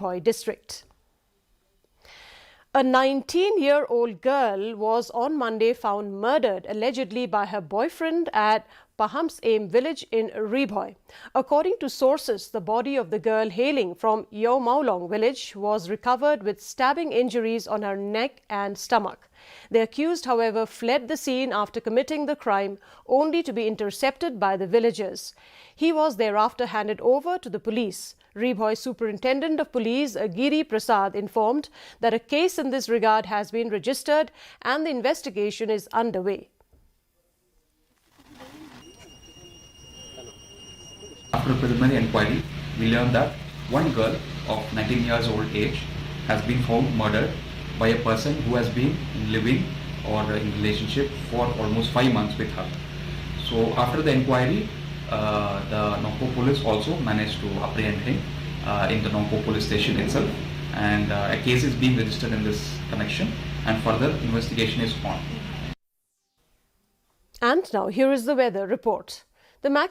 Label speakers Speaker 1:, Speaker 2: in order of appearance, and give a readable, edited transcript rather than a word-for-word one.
Speaker 1: Ribhoi district. A 19-year-old girl was on Monday found murdered allegedly by her boyfriend at Paham's Aim village in Ribhoi. According to sources, the body of the girl hailing from Yeo Maulong village was recovered with stabbing injuries on her neck and stomach. The accused, however, fled the scene after committing the crime, only to be intercepted by the villagers. He was thereafter handed over to the police. Ribhoi Superintendent of Police Giri Prasad informed that a case in this regard has been registered and the investigation is underway.
Speaker 2: After preliminary inquiry, we learned that one girl of 19 years old age has been found murdered by a person who has been living or in relationship for almost 5 months with her. So after the inquiry, the Nongpo police also managed to apprehend him in the Nongpo police station itself, and a case is being registered in this connection and further investigation is on.
Speaker 1: And now here is the weather report. The max